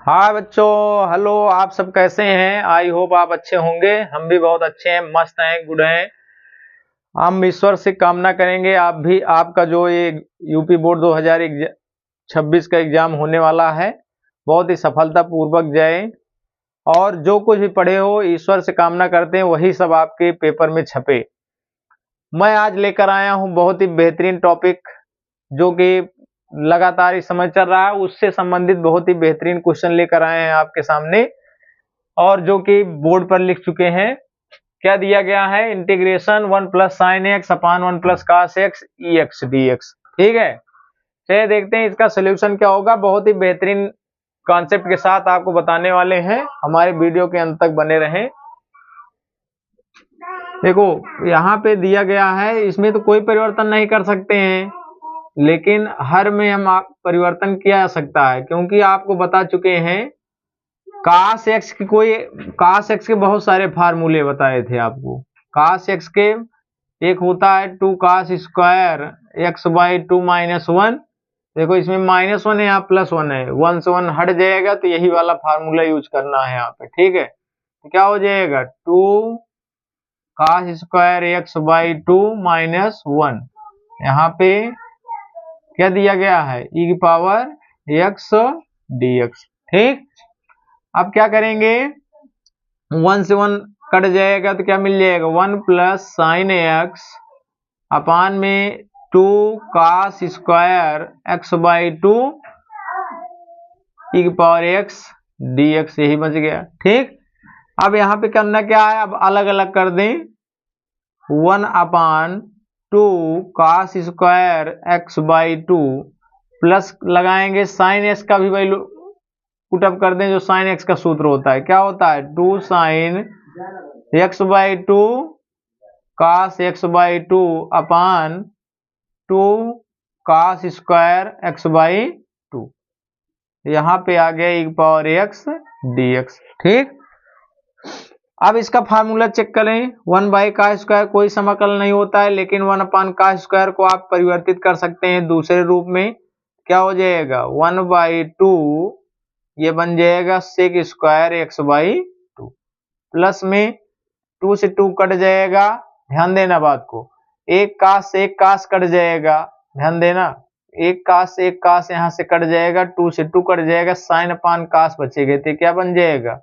हाँ बच्चों, हेलो। आप सब कैसे हैं? आई होप आप अच्छे होंगे। हम भी बहुत अच्छे हैं, मस्त हैं, गुड हैं। हम ईश्वर से कामना करेंगे आप भी, आपका जो ये यूपी बोर्ड 2026 का एग्जाम होने वाला है बहुत ही सफलता पूर्वक जाए। और जो कुछ भी पढ़े हो ईश्वर से कामना करते हैं वही सब आपके पेपर में छपे। मैं आज लेकर आया हूँ बहुत ही बेहतरीन टॉपिक, जो कि लगातार इस समय चल रहा है, उससे संबंधित बहुत ही बेहतरीन क्वेश्चन लेकर आए हैं आपके सामने, और जो कि बोर्ड पर लिख चुके हैं। क्या दिया गया है? इंटीग्रेशन 1 प्लस साइन एक्स अपान 1 प्लस कास एक्स ई एक्स डी एक्स। ठीक है, चलिए देखते हैं इसका सोल्यूशन क्या होगा। बहुत ही बेहतरीन कॉन्सेप्ट के साथ आपको बताने वाले हैं, हमारे वीडियो के अंत तक बने रहें। देखो यहाँ पे दिया गया है, इसमें तो कोई परिवर्तन नहीं कर सकते हैं, लेकिन हर में हम परिवर्तन किया जा सकता है, क्योंकि आपको बता चुके हैं कास एक्स के बहुत सारे फार्मूले बताए थे आपको। कास एक्स के एक होता है 2 cos square x by 2 minus 1। देखो इसमें -1 है, यहाँ +1 है, 1 से 1 हट जाएगा, तो यही वाला फार्मूला यूज करना है यहाँ पे। ठीक है, तो क्या हो जाएगा 2 cos square x by 2 minus 1। यहाँ पे क्या दिया गया है? ई की पावर एक्स डी एक्स। ठीक, अब क्या करेंगे? 1 से 1 कट जाएगा तो क्या मिल जाएगा? 1 प्लस साइन एक्स अपान में 2 कास स्क्वायर एक्स बाई 2 ई की पावर एक्स डी एक्स, यही बच गया। ठीक, अब यहाँ पे करना क्या है? अब अलग अलग कर दें। 1 upon 2 cos square x by 2 plus लगाएंगे साइन एक्स का भी वैल्यू पुटअप कर दें, जो साइन एक्स का सूत्र होता है। क्या होता है? 2 sine x by 2 cos x by 2 upon 2 cos square x by 2। यहाँ पे आ गया e power x d x. ठीक, अब इसका फार्मूला चेक करें। 1 बाई का स्क्वायर कोई समाकल नहीं होता है, लेकिन 1 अपान का स्क्वायर को आप परिवर्तित कर सकते हैं दूसरे रूप में। क्या हो जाएगा? 1 बाई 2, ये बन जाएगा sec square x by 2, plus में 2 से 2 कट जाएगा। ध्यान देना बात को, एक कास से एक कास कट जाएगा, ध्यान देना, एक कास से एक कास यहाँ से कट जाएगा, 2 से 2 कट जाएगा, साइन अपान कास बचेगा, तो क्या बन जाएगा?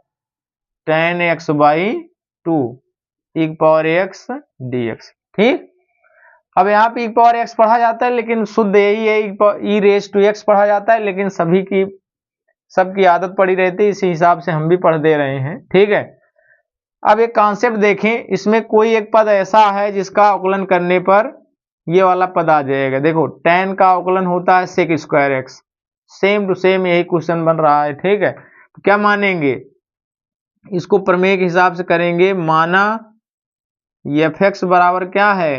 tan x by 2 E power x d x. ठीक, अब यहाँ पे ई पावर एक्स पढ़ा जाता है, लेकिन शुद्ध यही है, ई रेज टू एक्स पढ़ा जाता है, लेकिन सबकी आदत पड़ी रहती है, इसी हिसाब से हम भी पढ़ दे रहे हैं। ठीक है, अब एक कॉन्सेप्ट देखें, इसमें कोई एक पद ऐसा है जिसका अवकलन करने पर ये वाला पद आ जाएगा। देखो tan का अवकलन होता है sec square x, same to same यही क्वेश्चन बन रहा है। ठीक है, तो क्या मानेंगे? इसको प्रमेय के हिसाब से करेंगे। माना एफ एक्स बराबर क्या है?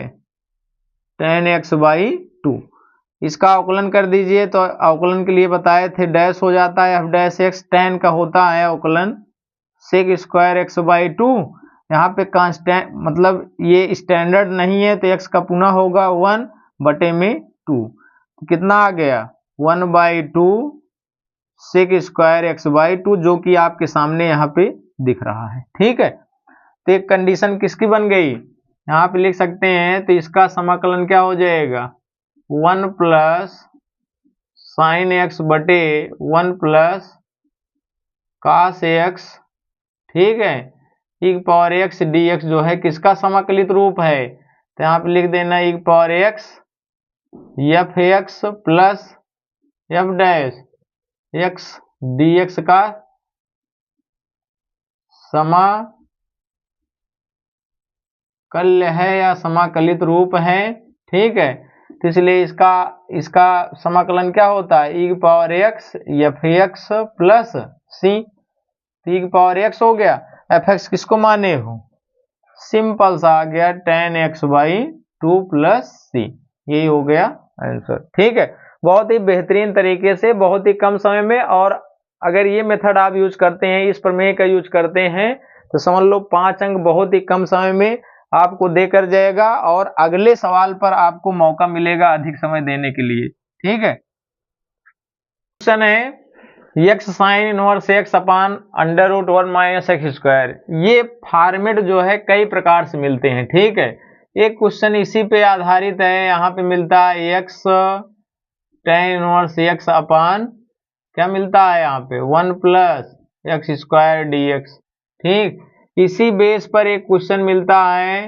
tan x by 2। इसका अवकलन कर दीजिए, तो अवकलन के लिए बताए थे डैश हो जाता है एफ डैश एक्स, tan का होता है अवकलन सेक स्क्वायर एक्स बाई 2। यहाँ पे कांस्टेंट मतलब ये स्टैंडर्ड नहीं है, तो x का पुनः होगा 1 बटे में 2, तो कितना आ गया? 1 by 2 sec square x by 2, जो कि आपके सामने यहाँ पे दिख रहा है। ठीक है, तो एक कंडीशन किसकी बन गई? यहाँ पे लिख सकते हैं, तो इसका समाकलन क्या हो जाएगा? 1 प्लस साइन एक्स बटे 1 प्लस कास एक्स। ठीक है, e power x d x जो है किसका समाकलित रूप है? तो यहाँ पे लिख देना e power x f x plus f dash x d x का समाकल्य है या समाकलित रूप है। ठीक है, तो इसलिए इसका समाकलन क्या होता है? E power x f x plus c. E power x हो गया, एफ एक्स किसको माने हो? सिंपल सा आ गया tan x by 2 plus c, यही हो गया आंसर। ठीक है, बहुत ही बेहतरीन तरीके से, बहुत ही कम समय में, और अगर ये मेथड आप यूज करते हैं, इस प्रमेय का यूज करते हैं, तो समझ लो 5 अंक बहुत ही कम समय में आपको देकर जाएगा, और अगले सवाल पर आपको मौका मिलेगा अधिक समय देने के लिए। ठीक है, क्वेश्चन है x sine inverse x upon under root 1 minus x square, ये फॉर्मेट जो है कई प्रकार से मिलते हैं। ठीक है, एक क्वेश्चन इसी पे आधारित है, यहाँ पे मिलता है एक्स टेन इनवर्स एक्स अपान क्या मिलता है यहाँ पे 1 plus x square d x. ठीक, इसी बेस पर एक क्वेश्चन मिलता है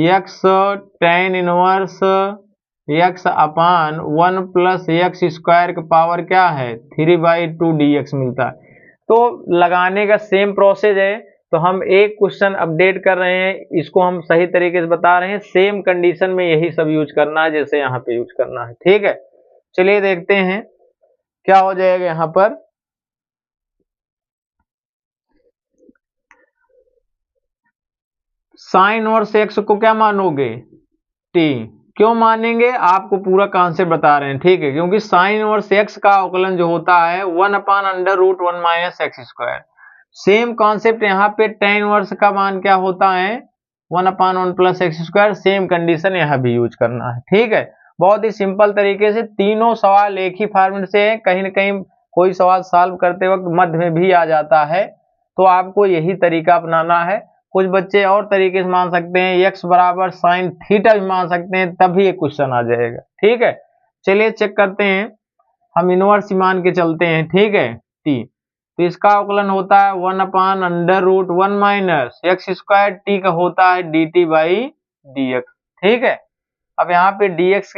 एक्स टेन इनवर्स एक्स अपान 1 प्लस एक्स स्क्वायर का पावर क्या है 3/2 dx मिलता है। तो लगाने का सेम प्रोसेस है, तो हम एक क्वेश्चन अपडेट कर रहे हैं, इसको हम सही तरीके से बता रहे हैं। सेम कंडीशन में यही सब यूज करना है जैसे यहाँ पे यूज करना है। ठीक है, चलिए देखते हैं क्या हो जाएगा यहाँ पर। साइन इनवर्स एक्स को क्या मानोगे टी, क्यों मानेंगे आपको पूरा कॉन्सेप्ट बता रहे हैं। ठीक है, क्योंकि साइन इनवर्स एक्स का अवकलन जो होता है 1 upon under root 1 minus x square. Same concept यहाँ पे टेन इनवर्स का मान क्या होता है 1 अपान 1 plus x square. Same condition यहाँ भी यूज करना है। ठीक है, बहुत ही सिंपल तरीके से तीनों सवाल एक ही फॉर्मेट से है, कहीं ना कहीं कोई सवाल सॉल्व करते वक्त मध्य में भी आ जाता है, तो आपको यही तरीका अपनाना है। कुछ बच्चे और तरीके से मान सकते हैं, एक्स बराबर साइन थीटा भी मान सकते हैं, तब भी एक क्वेश्चन आ जाएगा। ठीक है, चलिए चेक करते हैं, हम इनवर्स मान के चलते हैं। ठीक है, टी, तो इसका अवकलन होता है 1 upon under root 1 minus x square, t का होता है d t by d x. ठीक है, अब यहाँ पे डी एक्स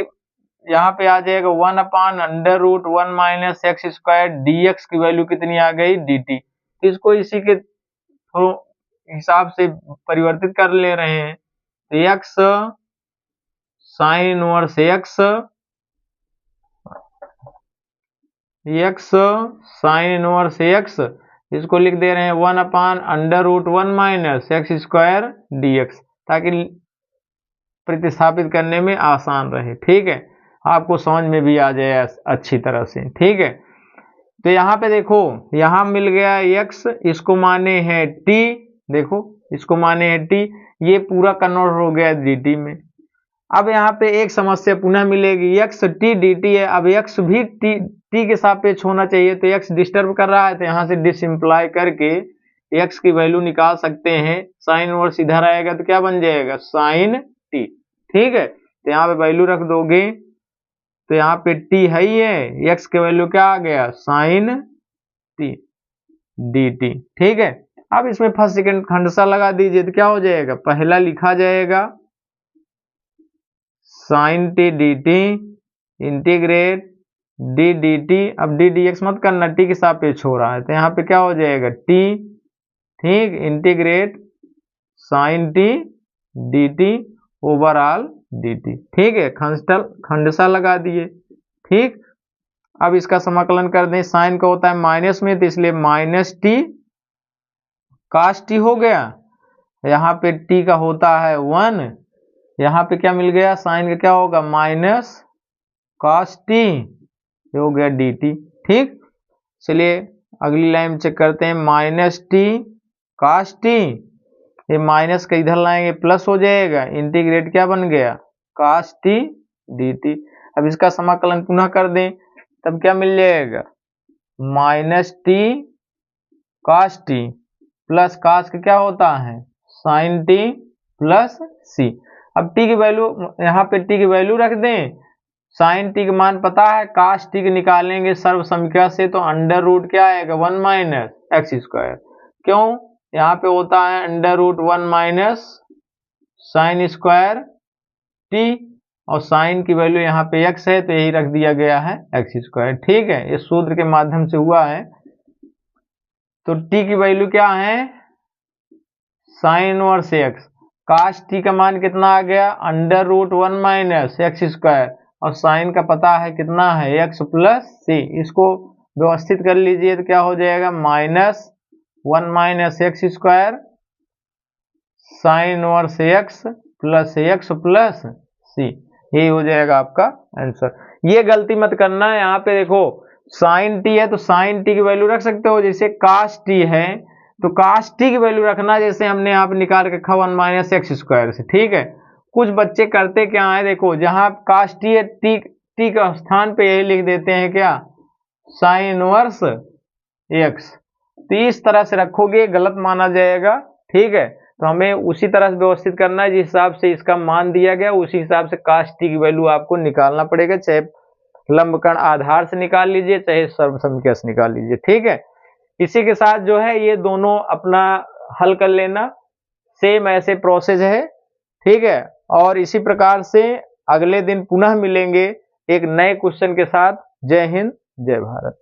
यहाँ पे आ जाएगा 1 upon under root 1 minus x square, d x की वैल्यू कितनी आ गई डी टी। इसको इसी के थ्रू हिसाब से परिवर्तित कर ले रहे हैं, x sine inverse x sine inverse x, इसको लिख दे रहे हैं 1 upon under root 1 minus x square d x, ताकि प्रतिस्थापित करने में आसान रहे। ठीक है, आपको समझ में भी आ जाए अच्छी तरह से। ठीक है, तो यहाँ पे देखो, यहाँ मिल गया एक्स, इसको माने हैं टी, देखो इसको माने हैं टी, ये पूरा कन्वर्ट हो गया dt में। अब यहाँ पे एक समस्या पुनः मिलेगी, एक्स टी डी टी है, अब एक्स भी टी के सापेक्ष होना चाहिए, तो एक्स डिस्टर्ब कर रहा है, तो यहाँ से डिसइम्प्लाई करके एक्स की वैल्यू निकाल सकते हैं। साइन इनवर्स इधर आएगा तो क्या बन जाएगा साइन टी। ठीक है, तो यहाँ पे वैल्यू रख दोगे, तो यहाँ पे टी है ही है, एक्स के वैल्यू क्या आ गया साइन टी डी टी। ठीक है, अब इसमें फर्स्ट सेकंड खंडसा लगा दीजिए, तो क्या हो जाएगा, पहला लिखा जाएगा sine t d t integrate d d t, अब डी डी एक्स मत करना, टी के सापेक्ष हो रहा है, तो यहाँ पे क्या हो जाएगा टी, ठीक, integrate sine t d t overall d t. ठीक है, खंडसा लगा दिए। ठीक, अब इसका समाकलन कर दें, साइन का होता है माइनस में, तो इसलिए माइनस टी काश टी हो गया, यहाँ पे टी का होता है 1, यहाँ पे क्या मिल गया साइन का क्या होगा माइनस काश टी, ये हो गया डी टी। ठीक, चलिए अगली लाइन चेक करते हैं, माइनस टी काश टी, ये माइनस का इधर लाएंगे प्लस हो जाएगा, इंटीग्रेट क्या बन गया काश टी डी टी। अब इसका समाकलन पुनः कर दें, तब क्या मिल जाएगा माइनस टी काश टी प्लस काश का क्या होता है साइन टी प्लस सी। अब टी की वैल्यू, यहाँ पे टी की वैल्यू रख दें, साइन टी का मान पता है, काश टी के निकालेंगे सर्व संख्या से, तो अंडर रूट क्या आएगा 1 माइनस एक्स स्क्वायर, क्यों यहाँ पे होता है under root 1 minus sine square t, और साइन की वैल्यू यहाँ पे एक्स है, तो यही रख दिया गया है एक्स स्क्वायर। ठीक है, ये सूत्र के माध्यम से हुआ है। तो टी की वैल्यू क्या है sine inverse x, cos t का मान कितना आ गया under root 1 minus x square, और साइन का पता है कितना है एक्स प्लस सी, इसको व्यवस्थित कर लीजिए, तो क्या हो जाएगा minus 1 minus x square sine inverse x plus c, यही हो जाएगा आपका आंसर। ये गलती मत करना, यहाँ पे देखो साइन टी है तो साइन टी की वैल्यू रख सकते हो, जैसे काश टी है तो काश टी की वैल्यू रखना, जैसे हमने यहाँ पे निकाल के रखा 1 माइनस एक्स स्क्वायर से। ठीक है, कुछ बच्चे करते क्या है, देखो जहां काश टी है टी का स्थान पे यही लिख देते हैं क्या साइन इनवर्स x। तो इस तरह से रखोगे गलत माना जाएगा, ठीक है। तो हमें उसी तरह से व्यवस्थित करना है जिस हिसाब से इसका मान दिया गया, उसी हिसाब से कास्ट टी की वैल्यू आपको निकालना पड़ेगा, चाहे लंबकण आधार से निकाल लीजिए चाहे सर्वसम्मति से निकाल लीजिए, ठीक है। इसी के साथ जो है ये दोनों अपना हल कर लेना, सेम ऐसे प्रोसेस है, ठीक है। और इसी प्रकार से अगले दिन पुनः मिलेंगे एक नए क्वेश्चन के साथ। जय हिंद, जय भारत।